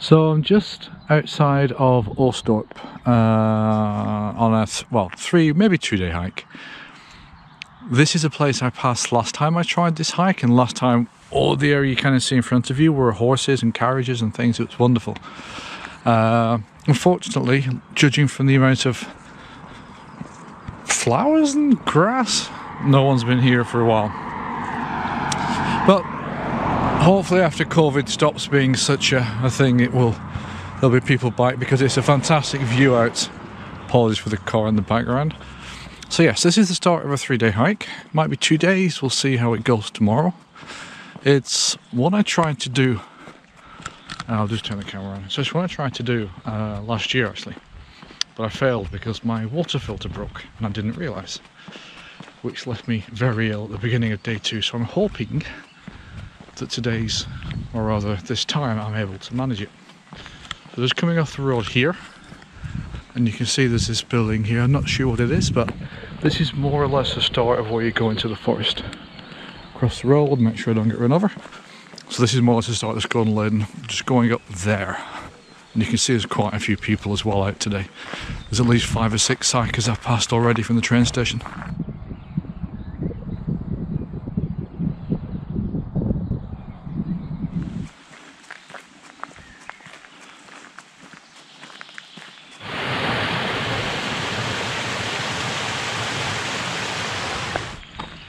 So I'm just outside of Åstorp on a 3, maybe 2-day hike. This is a place I passed last time I tried this hike, and last time all the area you kind of see in front of you were horses and carriages and things. It was wonderful. Unfortunately, judging from the amount of flowers and grass, no one's been here for a while. But hopefully after COVID stops being such a thing, there'll be people back, because it's a fantastic view out. Apologies for the car in the background. So yes, this is the start of a 3-day hike. Might be 2 days, we'll see how it goes tomorrow. It's what I tried to do, I'll just turn the camera on. So it's what I tried to do last year actually, but I failed because my water filter broke and I didn't realise, which left me very ill at the beginning of day 2. So I'm hoping that today's, or rather this time, I'm able to manage it. So just coming off the road here, and you can see there's this building here. I'm not sure what it is, but this is more or less the start of where you go into the forest. Across the road, make sure I don't get run over. So this is more or less the start of Skäralid, just going up there. And you can see there's quite a few people as well out today. There's at least 5 or 6 hikers I've passed already from the train station.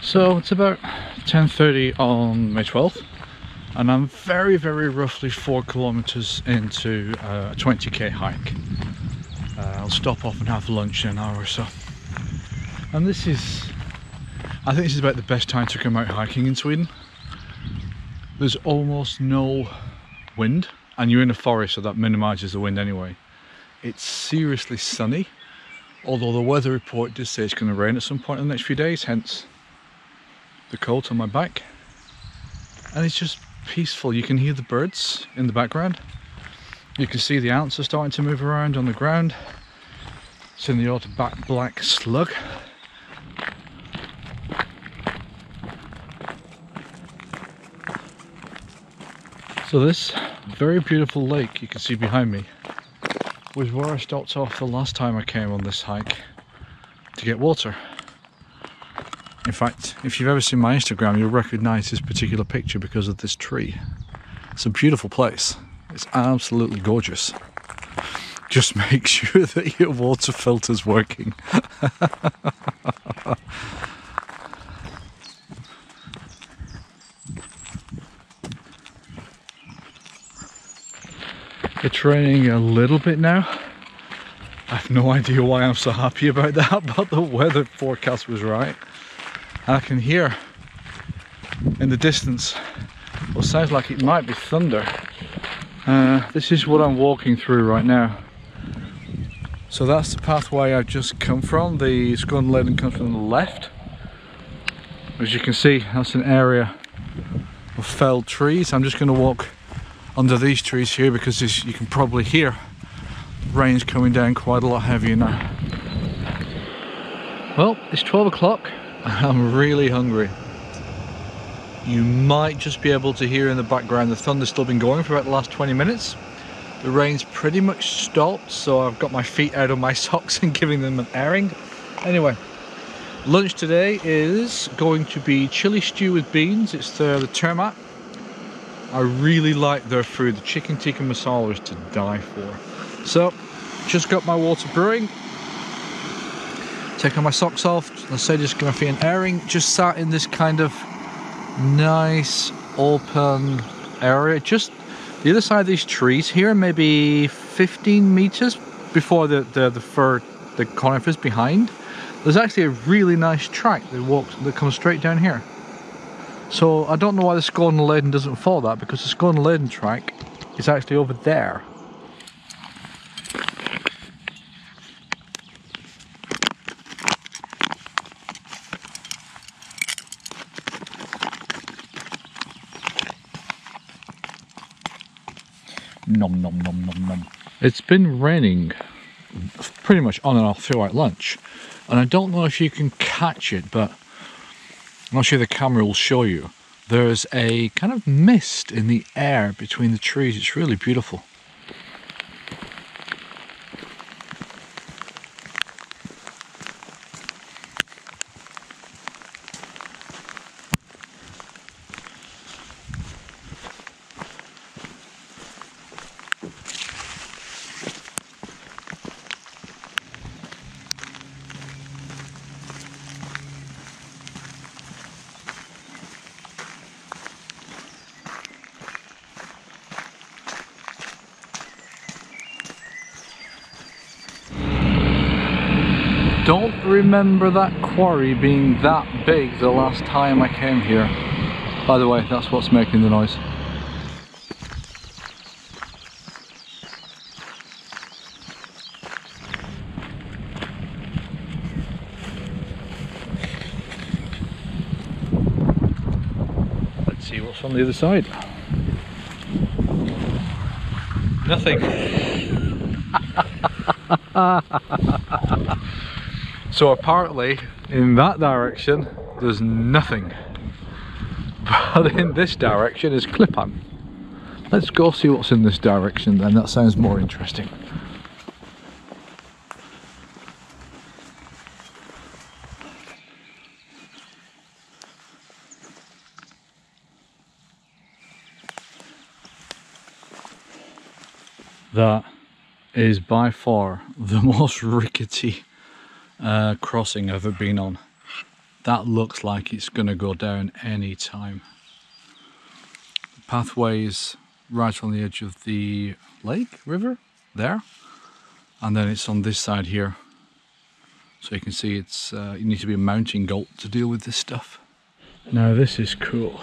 So it's about 10:30 on May 12th, and I'm very roughly 4 kilometers into a 20k hike. I'll stop off and have lunch in an hour or so. And I think this is about the best time to come out hiking in Sweden. There's almost no wind, and you're in a forest, so that minimises the wind anyway. It's seriously sunny, although the weather report did say it's going to rain at some point in the next few days, hence the coat on my back. And it's just peaceful. You can hear the birds in the background. You can see the ants are starting to move around on the ground. It's in the odd black slug. So this very beautiful lake you can see behind me was where I stopped off the last time I came on this hike to get water. In fact, if you've ever seen my Instagram, you'll recognise this particular picture because of this tree. It's a beautiful place. It's absolutely gorgeous. Just make sure that your water filter's working. It's raining a little bit now. I have no idea why I'm so happy about that, but the weather forecast was right. I can hear in the distance what sounds like it might be thunder. This is what I'm walking through right now. So that's the pathway I've just come from. The Skäralid comes from the left. As you can see, that's an area of felled trees. I'm just going to walk under these trees here because you can probably hear rain's coming down quite a lot heavier now. Well, it's 12 o'clock. I'm really hungry. You might just be able to hear in the background the thunder's still been going for about the last 20 minutes. The rain's pretty much stopped, so I've got my feet out of my socks and giving them an airing. Anyway, lunch today is going to be chili stew with beans. It's the termat. I really like their food. The chicken tikka masala is to die for. So, just got my water brewing. Taking my socks off, let's say just give my feet an airing. Just sat in this kind of nice open area, just the other side of these trees here, maybe 15 meters before the conifers behind. There's actually a really nice track that comes straight down here. So I don't know why the Skäralid doesn't follow that, because the Skäralid track is actually over there. Nom nom nom nom nom. It's been raining pretty much on and off throughout lunch, and I don't know if you can catch it, but I'm not sure the camera will show you. There's a kind of mist in the air between the trees. It's really beautiful. remember that quarry being that big the last time I came here. By the way, that's what's making the noise. Let's see what's on the other side. Nothing. So apparently in that direction there's nothing, but in this direction is clip-on. Let's go see what's in this direction then, that sounds more interesting. That is by far the most rickety crossing I've ever been on. That looks like it's going to go down any time. The pathway is right on the edge of the lake, river, there. And then it's on this side here. So you can see it's you need to be a mountain goat to deal with this stuff. Now this is cool.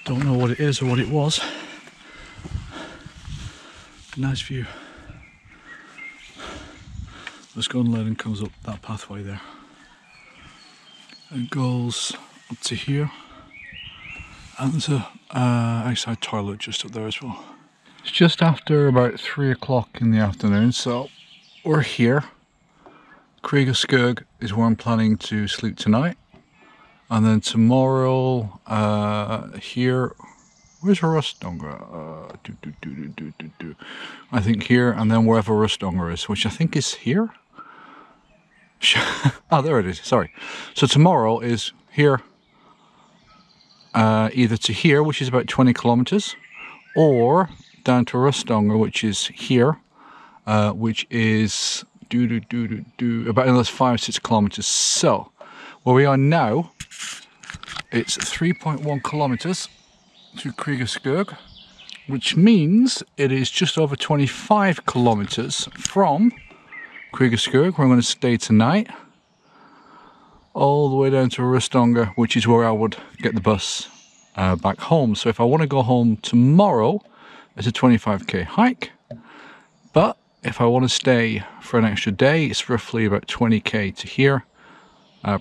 Don't know what it is or what it was. Nice view. Let's go and learn and comes up that pathway there. It goes up to here. And there's a outside toilet just up there as well. It's just after about 3 o'clock in the afternoon, so we're here. Krika Skog is where I'm planning to sleep tonight. And then tomorrow, here, where's Röstånga? I think here, and then wherever Röstånga is, which I think is here. Oh, there it is, sorry. So tomorrow is here, either to here, which is about 20 kilometers, or down to Röstånga, which is here, which is about another 5-6 kilometers. So, where we are now, it's 3.1 kilometers to Krika Skog, which means it is just over 25 kilometers from Krika Skog, where I'm going to stay tonight, all the way down to Röstånga, which is where I would get the bus back home. So if I want to go home tomorrow, it's a 25k hike, but if I want to stay for an extra day, it's roughly about 20k to here.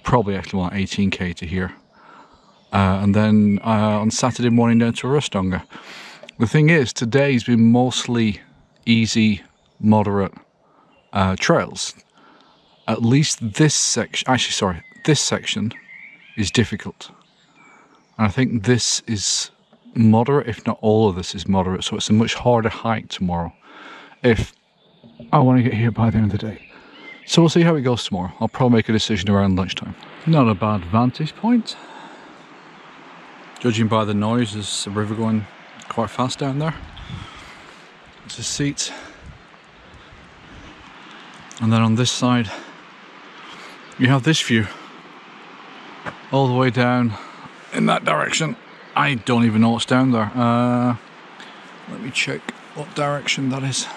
Probably actually more like 18k to here. And then on Saturday morning down to Röstånga. The thing is, today's been mostly easy, moderate trails. At least this section, actually sorry, this section is difficult. And I think this is moderate, if not all of this is moderate, so it's a much harder hike tomorrow if I want to get here by the end of the day. So we'll see how it goes tomorrow. I'll probably make a decision around lunchtime. Not a bad vantage point. Judging by the noise, there's a river going quite fast down there. There's a seat. And then on this side, you have this view. All the way down in that direction. I don't even know what's down there. Let me check what direction that is.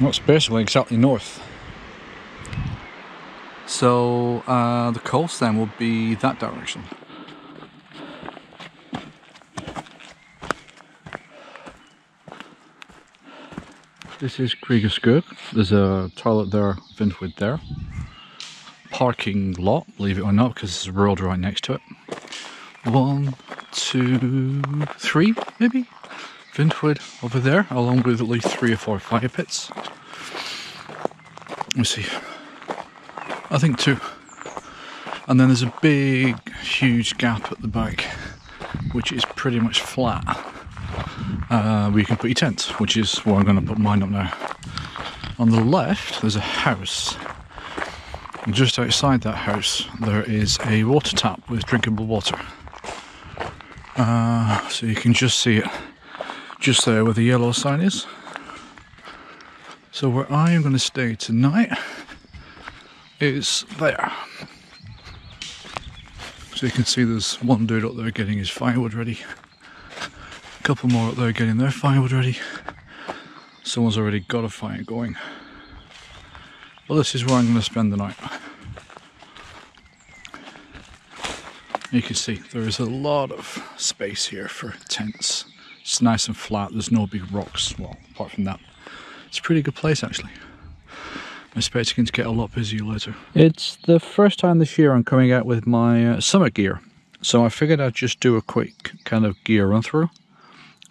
That's basically exactly north. So the coast then will be that direction. This is Krika Skog. There's a toilet there, Vindwood there. Parking lot, believe it or not, because there's a road right next to it. 1, 2, 3 maybe? Vindwood over there, along with at least 3 or 4 fire pits. Let's see. I think 2. And then there's a big, huge gap at the back, which is pretty much flat. Where you can put your tent, which is where I'm going to put mine up now. On the left, there's a house. And just outside that house, there is a water tap with drinkable water. So you can just see it just there where the yellow sign is. So where I am going to stay tonight is there. So you can see there's one dude up there getting his firewood ready. A couple more up there getting their firewood ready. Someone's already got a fire going. Well, this is where I'm going to spend the night. You can see there is a lot of space here for tents. It's nice and flat, there's no big rocks, well, apart from that. It's a pretty good place actually. I'm expecting to get a lot busier later. It's the first time this year I'm coming out with my summer gear. So I figured I'd just do a quick kind of gear run through.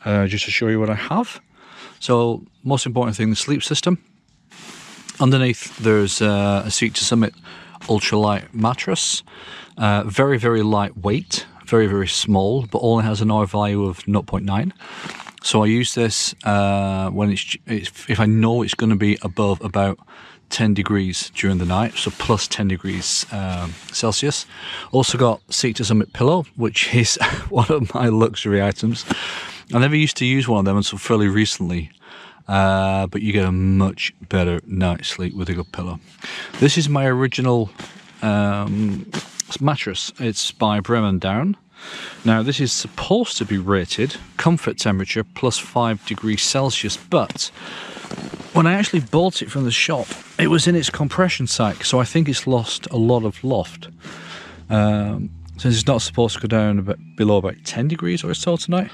Just to show you what I have. So, most important thing, the sleep system. Underneath there's a Seek to Summit ultralight mattress. Very, very lightweight, very, very small, but only has an R value of 0.9. So I use this when if I know it's going to be above about 10 degrees during the night, so plus 10 degrees Celsius. Also got Seek to Summit pillow, which is one of my luxury items. I never used to use one of them until fairly recently, but you get a much better night's sleep with a good pillow. This is my original mattress. It's by Bremen Down. Now this is supposed to be rated comfort temperature plus 5 degrees Celsius, but when I actually bought it from the shop, it was in its compression sack, so I think it's lost a lot of loft. Since it's not supposed to go down below about 10 degrees or so tonight,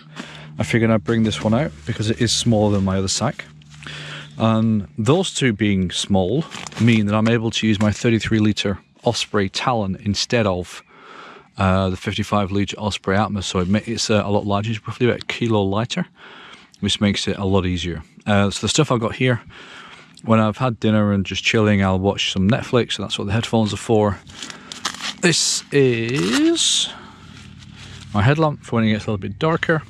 I figured I'd bring this one out because it is smaller than my other sack. And those two being small mean that I'm able to use my 33 litre Osprey Talon instead of the 55 litre Osprey Atmos, so it's a lot larger. It's roughly about a kilo lighter, which makes it a lot easier. So the stuff I've got here, when I've had dinner and just chilling, I'll watch some Netflix, and that's what the headphones are for. This is my headlamp for when it gets a little bit darker.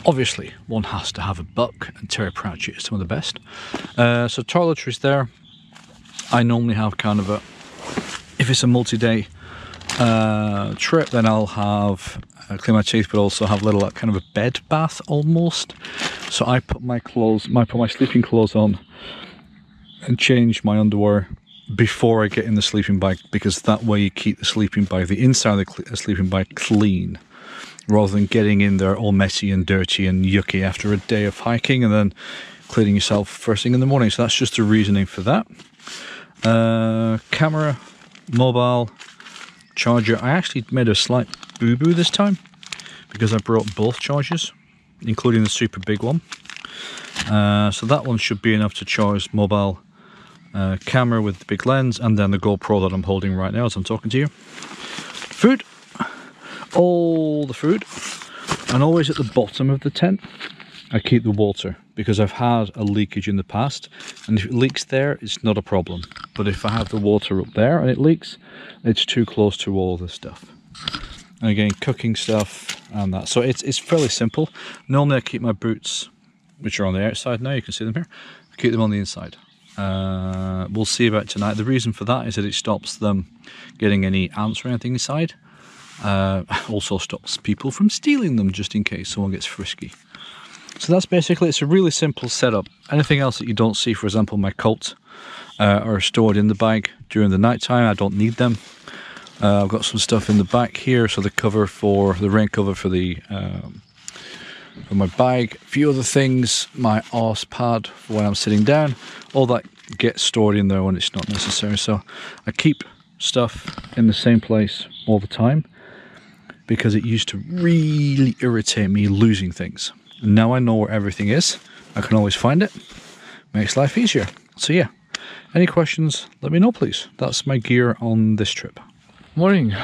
Obviously, one has to have a buck, and Terry Pratchett is some of the best. So toiletries there. I normally have kind of if it's a multi-day trip, then I'll have clean my teeth, but also have little kind of a bed bath almost. So I put my sleeping clothes on and change my underwear before I get in the sleeping bag, because that way you keep the sleeping bag, the inside of the sleeping bag, clean, rather than getting in there all messy and dirty and yucky after a day of hiking and then cleaning yourself first thing in the morning. So that's just the reasoning for that. Camera, mobile, charger. I actually made a slight boo-boo this time because I brought both chargers, including the super big one. So that one should be enough to charge mobile, camera with the big lens, and then the GoPro that I'm holding right now as I'm talking to you. Food. All the food. And always at the bottom of the tent I keep the water, because I've had a leakage in the past, and if it leaks there, it's not a problem. But if I have the water up there and it leaks, it's too close to all the stuff. And again, cooking stuff and that. So it's fairly simple. Normally I keep my boots, which are on the outside now, you can see them here, I keep them on the inside. We'll see about tonight. The reason for that is that it stops them getting any ants or anything inside. Also stops people from stealing them, just in case someone gets frisky. So that's basically, it's a really simple setup. Anything else that you don't see, for example my coat, are stored in the bag during the night time. I don't need them. I've got some stuff in the back here, so the cover for the rain cover for my bag, a few other things, my arse pad for when I'm sitting down, all that gets stored in there when it's not necessary. So I keep stuff in the same place all the time, because it used to really irritate me losing things. Now I know where everything is, I can always find it, makes life easier. So yeah, any questions, let me know please. That's my gear on this trip. Morning.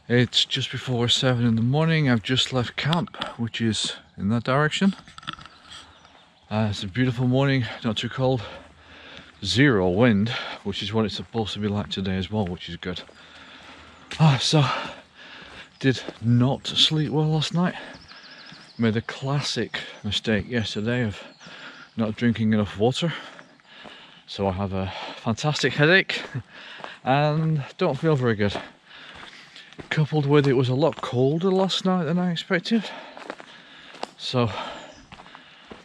It's just before 7 in the morning. I've just left camp, which is in that direction. It's a beautiful morning, not too cold. Zero wind, which is what it's supposed to be like today as well, which is good. So did not sleep well last night. Made a classic mistake yesterday of not drinking enough water. So I have a fantastic headache and don't feel very good. Coupled with it was a lot colder last night than I expected. So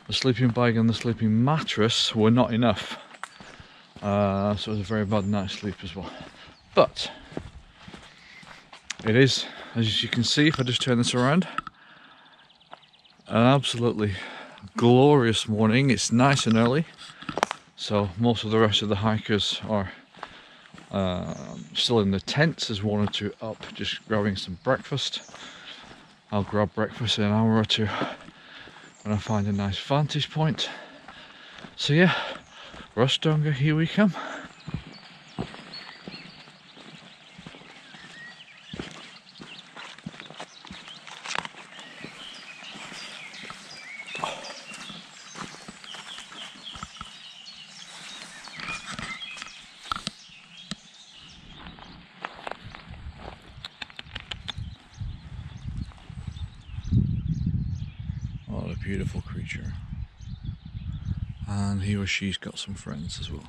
the sleeping bag and the sleeping mattress were not enough. So it was a very bad night's sleep as well. But it is, as you can see, if I just turn this around, an absolutely glorious morning. It's nice and early, so most of the rest of the hikers are still in the tents. There's one or two up just grabbing some breakfast. I'll grab breakfast in an hour or two when I find a nice vantage point. So yeah, Röstånga, here we come. What a beautiful creature. And he or she's got some friends as well.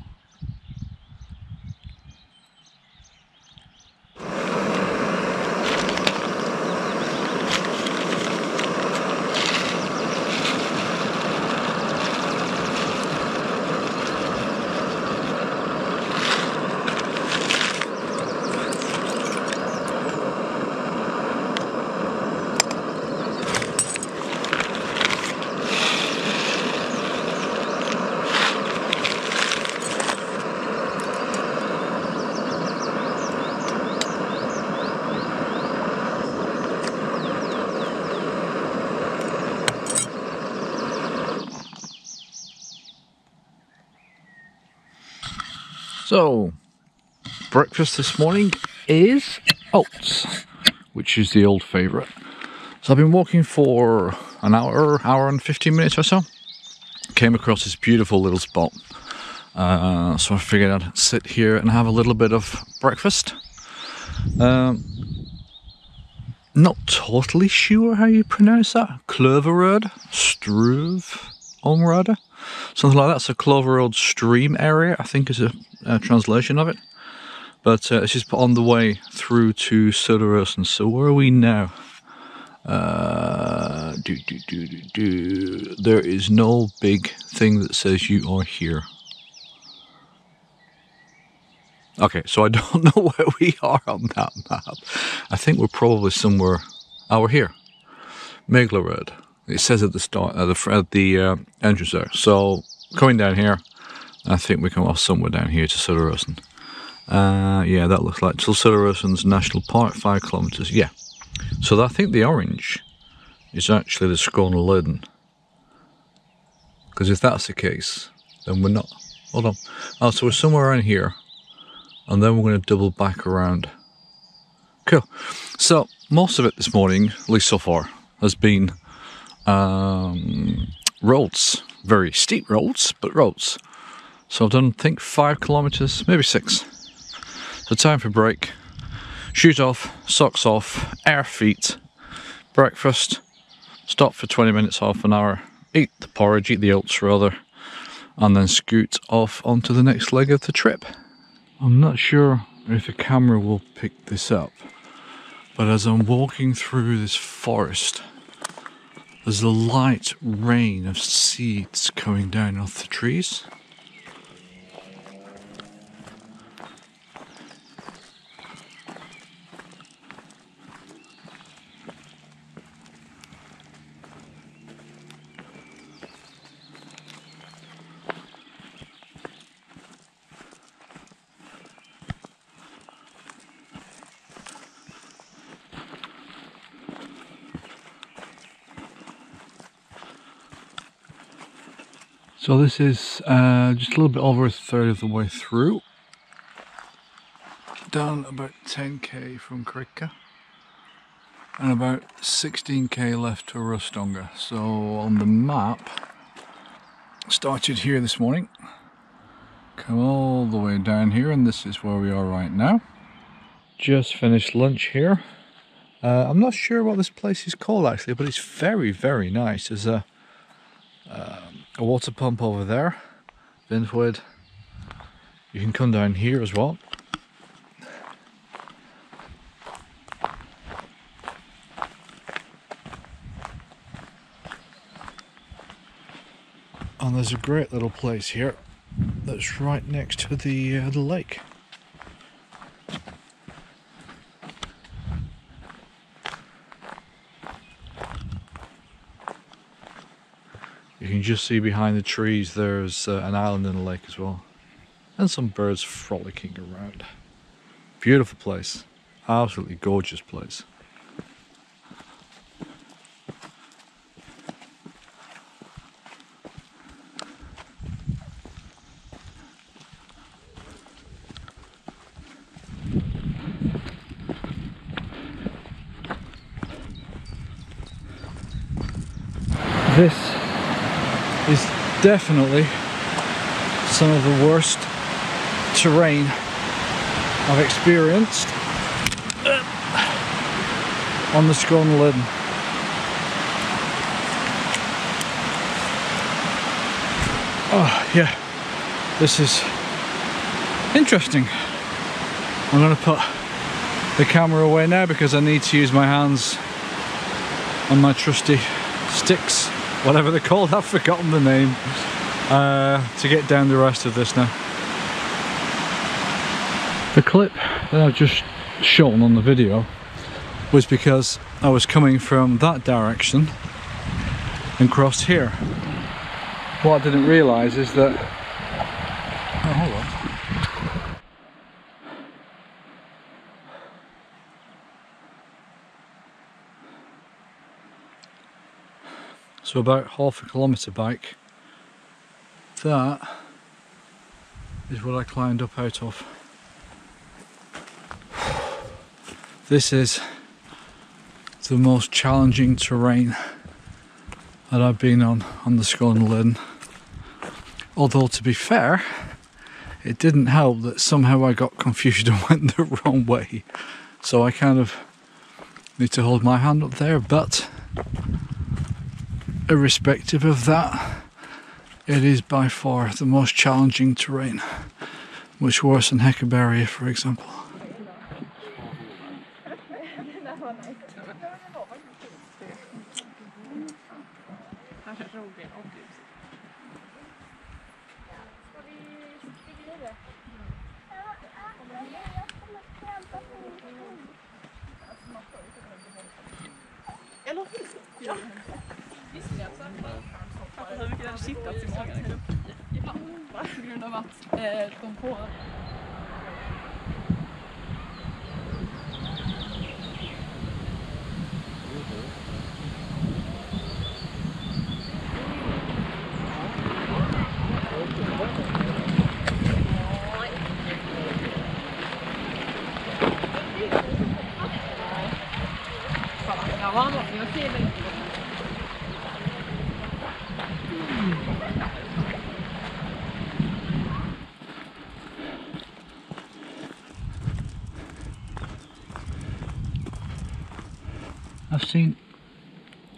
So, breakfast this morning is oats, which is the old favourite. So I've been walking for an hour and 15 minutes or so. Came across this beautiful little spot. So I figured I'd sit here and have a little bit of breakfast. Not totally sure how you pronounce that. Klöveröd, Struvområde, something like that. So Clover Road Stream area, I think is a translation of it. But it's just on the way through to Söderåsen. So where are we now? There is no big thing that says you are here. Okay, so I don't know where we are on that map. I think we're probably somewhere. Oh, we're here. Meglaröd. It says at the start, at the entrance there. So coming down here, I think we come off somewhere down here to Söderåsen. Yeah, that looks like till Söderåsen's National Park, 5 kilometers. Yeah. So I think the orange is actually the Skäralid. Because if that's the case, then we're not. Hold on. Oh, so we're somewhere around here. And then we're going to double back around. Cool. So most of it this morning, at least so far, has been roads. Very steep roads, but roads. So I've done, I think, 5 kilometers, maybe 6. So time for break. Shoes off, socks off, air feet, breakfast, stop for 20 minutes, half an hour, eat the porridge, eat the oats rather, and then scoot off onto the next leg of the trip. I'm not sure if the camera will pick this up, but as I'm walking through this forest, there's a light rain of seeds coming down off the trees. So this is just a little bit over a third of the way through. Down about 10k from Krika. And about 16k left to Röstånga. So on the map, started here this morning. Come all the way down here, and this is where we are right now. Just finished lunch here. I'm not sure what this place is called actually, but it's very, very nice. There's a water pump over there, Vindwood. You can come down here as well. And there's a great little place here that's right next to the lake. You can just see behind the trees there's an island in the lake as well. And some birds frolicking around. Beautiful place. Absolutely gorgeous place. This is definitely some of the worst terrain I've experienced on the Skäralid. Oh yeah, this is interesting. I'm going to put the camera away now because I need to use my hands on my trusty sticks, whatever they're called, I've forgotten the name, to get down the rest of this now. The clip that I've just shown on the video was because I was coming from that direction and crossed here. What I didn't realise is that... Oh, hold on. So about half a kilometre bike, that is what I climbed up out of. This is the most challenging terrain that I've been on the Skäralid. Although to be fair, it didn't help that somehow I got confused and went the wrong way. So I kind of need to hold my hand up there, but irrespective of that, it is by far the most challenging terrain. Much worse than Häckeberget, for example. I've seen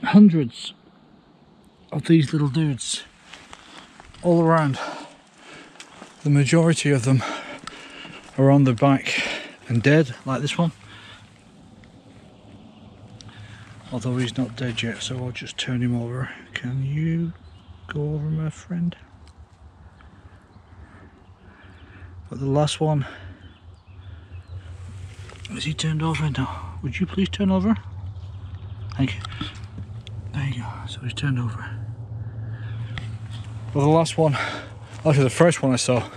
hundreds of these little dudes all around. The majority of them are on their back and dead, like this one. Although he's not dead yet, so I'll just turn him over. Can you go over, my friend? But the last one, is he turned over now? Would you please turn over? Thank you. There you go. So he's turned over. Well, the last one, actually the first one I saw,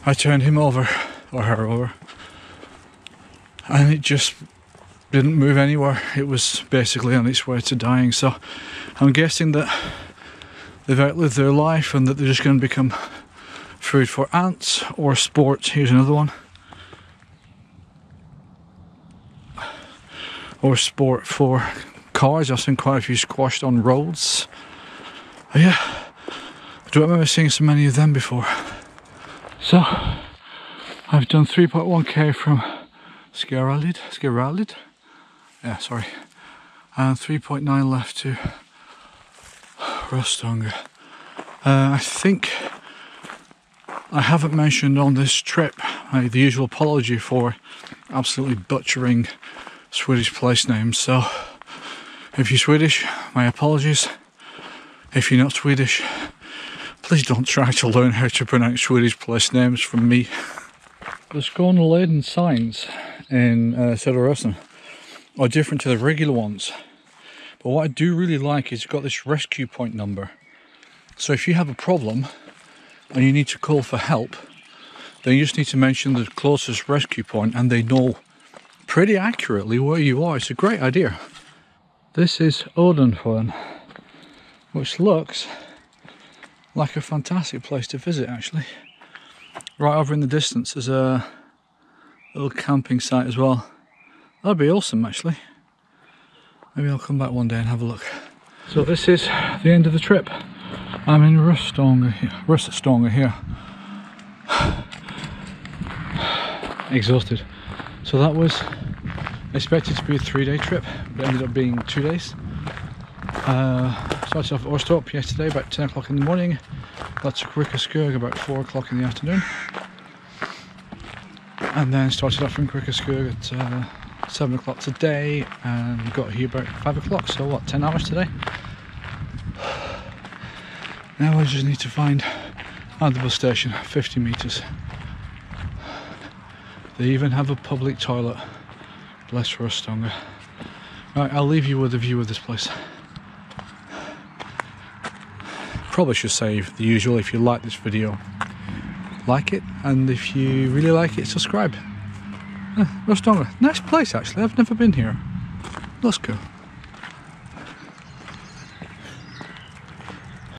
I turned him over, or her over, and it just didn't move anywhere. It was basically on its way to dying. So I'm guessing that they've outlived their life and that they're just going to become food for ants or sport. Here's another one. Or sport for cars. I've seen quite a few squashed on roads. Oh, yeah, I don't remember seeing so many of them before. So I've done 3.1k from Skäralid. Yeah, sorry. And 3.9 left to Röstånga. I think I haven't mentioned on this trip the usual apology for absolutely butchering Swedish place names. So if you're Swedish, my apologies. If you're not Swedish, Please don't try to learn how to pronounce Swedish place names from me. The Skåneladen signs in Söderåsen are different to the regular ones. But what I do really like is it's got this rescue point number. So if you have a problem and you need to call for help, then you just need to mention the closest rescue point and they know pretty accurately where you are. It's a great idea. This is Åstorp, which looks like a fantastic place to visit actually. Right over in the distance there's a little camping site as well. That'd be awesome actually. Maybe I'll come back one day and have a look. So this is the end of the trip. I'm in Röstånga here. Exhausted. So that was expected to be a 3-day trip, but it ended up being 2 days. Started off at Åstorp yesterday about 10 o'clock in the morning. Got to Krika Skog about 4 o'clock in the afternoon. And then started off from Krika Skog at 7 o'clock today and got here about 5 o'clock, so what, 10 hours today? Now I just need to find the bus station, 50 metres. They even have a public toilet. Bless Röstånga. Right, I'll leave you with a view of this place. Probably should say the usual, if you like this video, like it, and if you really like it, subscribe. Röstånga, nice place actually, I've never been here. Let's go.